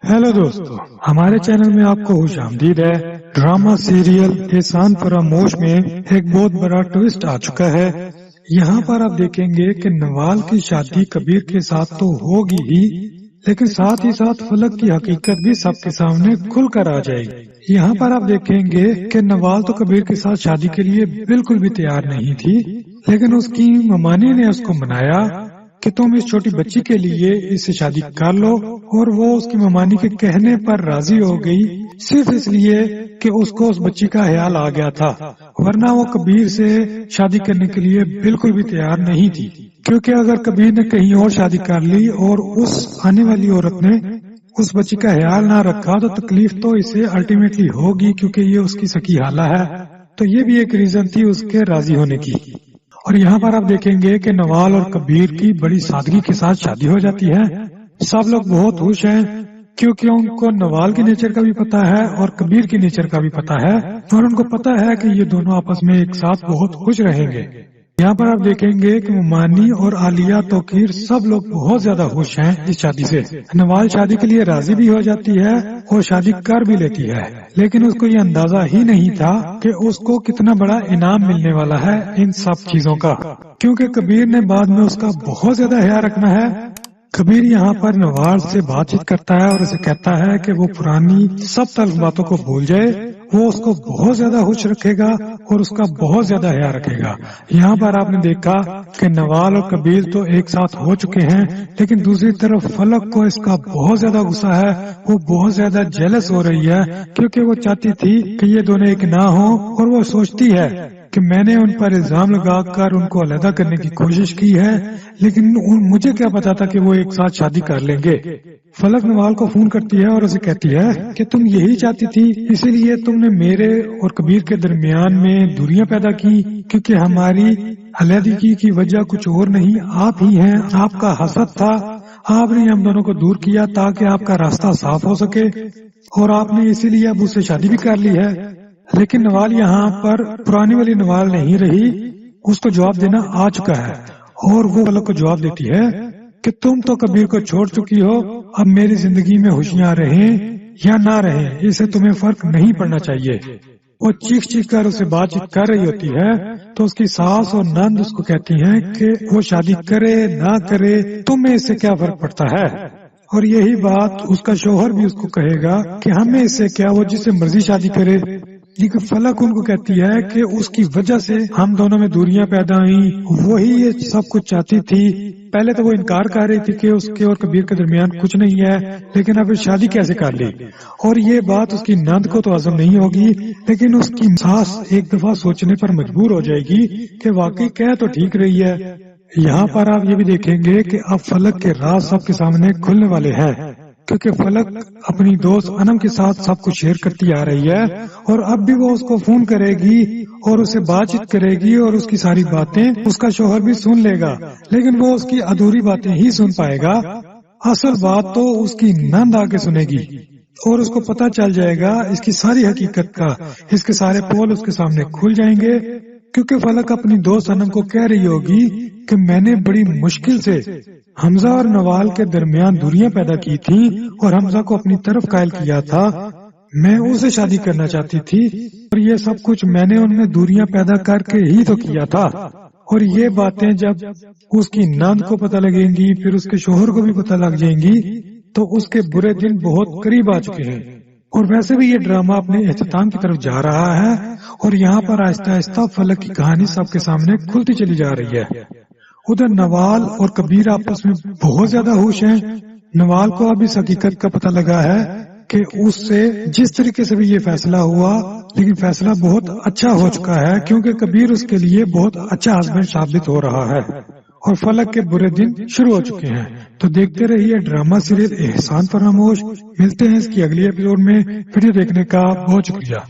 Hello दोस्तों, हमारे channel में आपको खुश आमदीद है। ड्रामा सीरियल एहसान फरामोश में एक बहुत बड़ा ट्विस्ट आ चुका है। यहाँ पर आप देखेंगे कि नवाल की शादी कबीर के साथ तो होगी ही, लेकिन साथ ही साथ फलक की हकीकत भी सबके सामने खुलकर आ जाएगी। यहाँ पर आप देखेंगे कि नवाल तो कबीर के साथ शादी के लिए बिल्कुल भी तैयार नहीं थी, लेकिन उसकी ममानी ने उसको मनाया कि तुम इस छोटी बच्ची के लिए इससे शादी कर लो, और वो उसकी ममानी के कहने पर राजी हो गई, सिर्फ इसलिए कि उसको उस बच्ची का ख्याल आ गया था, वरना वो कबीर से शादी करने के लिए बिल्कुल भी तैयार नहीं थी। क्योंकि अगर कबीर ने कहीं और शादी कर ली और उस आने वाली औरत ने उस बच्ची का ख्याल ना रखा तो तकलीफ तो इसे अल्टीमेटली होगी, क्योंकि ये उसकी सकी हाला है। तो ये भी एक रीजन थी उसके राजी होने की। और यहाँ पर आप देखेंगे कि नवाल और कबीर की बड़ी सादगी के साथ शादी हो जाती है। सब लोग बहुत खुश हैं, क्योंकि उनको नवाल की नेचर का भी पता है और कबीर की नेचर का भी पता है, और उनको पता है कि ये दोनों आपस में एक साथ बहुत खुश रहेंगे। यहाँ पर आप देखेंगे कि मुमानी और आलिया तोकीर सब लोग बहुत ज्यादा खुश हैं इस शादी से। नवाल शादी के लिए राजी भी हो जाती है और शादी कर भी लेती है, लेकिन उसको ये अंदाजा ही नहीं था कि उसको कितना बड़ा इनाम मिलने वाला है इन सब चीजों का, क्योंकि कबीर ने बाद में उसका बहुत ज्यादा ख्याल रखना है। कबीर यहाँ पर नवाल से बातचीत करता है और उसे कहता है कि वो पुरानी सब तल्ख बातों को भूल जाए, वो उसको बहुत ज्यादा खुश रखेगा और उसका बहुत ज्यादा ख्याल रखेगा। यहाँ पर आपने देखा कि नवाल और कबीर तो एक साथ हो चुके हैं, लेकिन दूसरी तरफ फलक को इसका बहुत ज्यादा गुस्सा है। वो बहुत ज्यादा जेलस हो रही है, क्योंकि वो चाहती थी कि ये दोनों एक ना हो, और वो सोचती है कि मैंने उन पर इल्जाम लगाकर उनको अलग करने की कोशिश की है, लेकिन मुझे क्या पता था कि वो एक साथ शादी कर लेंगे। फलक नवाल को फोन करती है और उसे कहती है कि तुम यही चाहती थी, इसीलिए तुमने मेरे और कबीर के दरमियान में दूरियां पैदा की, क्योंकि हमारी अलहदगी की वजह कुछ और नहीं, आप ही हैं। आपका हसद था, आपने हम दोनों को दूर किया ताकि आपका रास्ता साफ हो सके, और आपने इसीलिए अब उससे शादी भी कर ली है। लेकिन नवाल यहाँ पर पुरानी वाली नवाल नहीं रही, उसको जवाब देना आ चुका है, और वो फलक को जवाब देती है कि तुम तो कबीर को छोड़ चुकी हो, अब मेरी जिंदगी में खुशियां रहें या ना रहें इससे तुम्हें फर्क नहीं पड़ना चाहिए। वो चीख चीख कर उसे बातचीत कर रही होती है, तो उसकी सास और नंद उसको कहती हैं कि वो शादी करे ना करे तुम्हें इससे क्या फर्क पड़ता है। और यही बात उसका शोहर भी उसको कहेगा कि हमें इससे क्या, वो जिससे मर्जी शादी करे। लेकिन फलक उनको कहती है कि उसकी वजह से हम दोनों में दूरियां पैदा हुई, वही ये सब कुछ चाहती थी। पहले तो वो इनकार कर रही थी कि उसके और कबीर के दरमियान कुछ नहीं है, लेकिन अब शादी कैसे कर ली। और ये बात उसकी नंद को तो हजम नहीं होगी, लेकिन उसकी सास एक दफा सोचने पर मजबूर हो जाएगी कि वाकई कह तो ठीक रही है। यहाँ पर आप ये भी देखेंगे कि अब फलक के राज सबके सामने खुलने वाले हैं, क्योंकि फलक अपनी दोस्त अनम के साथ सब कुछ शेयर करती आ रही है, और अब भी वो उसको फोन करेगी और उससे बातचीत करेगी, और उसकी सारी बातें उसका शोहर भी सुन लेगा, लेकिन वो उसकी अधूरी बातें ही सुन पाएगा। असल बात तो उसकी नंद आके सुनेगी, और उसको पता चल जाएगा इसकी सारी हकीकत का। इसके सारे पोल उसके सामने खुल जाएंगे, क्योंकि फलक अपनी दोस्त अनम को कह रही होगी कि मैंने बड़ी मुश्किल से हमजा और नवाल के दरमियान दूरियां पैदा की थी, और हमजा को अपनी तरफ कायल किया था, मैं उसे शादी करना चाहती थी, और ये सब कुछ मैंने उनमें दूरियां पैदा करके ही तो किया था। और ये बातें जब उसकी नंद को पता लगेंगी, फिर उसके शोहर को भी पता लग जाएंगी, तो उसके बुरे दिन बहुत करीब आ चुके हैं। और वैसे भी ये ड्रामा अपने इख्तिताम की तरफ जा रहा है, और यहाँ पर आहिस्ता आहिस्ता फलक की कहानी सबके सामने खुलती चली जा रही है। उधर नवाल और कबीर आपस में बहुत ज्यादा खुश हैं। नवाल को अब इस हकीकत का पता लगा है कि उससे जिस तरीके से भी ये फैसला हुआ, लेकिन फैसला बहुत अच्छा हो चुका है, क्योंकि कबीर उसके लिए बहुत अच्छा हस्बैंड साबित हो रहा है, और फलक के बुरे दिन शुरू हो चुके हैं। तो देखते रहिए ड्रामा सीरियल एहसान फरामोश। मिलते हैं इसकी अगली एपिसोड में। वीडियो देखने का बहुत शुक्रिया।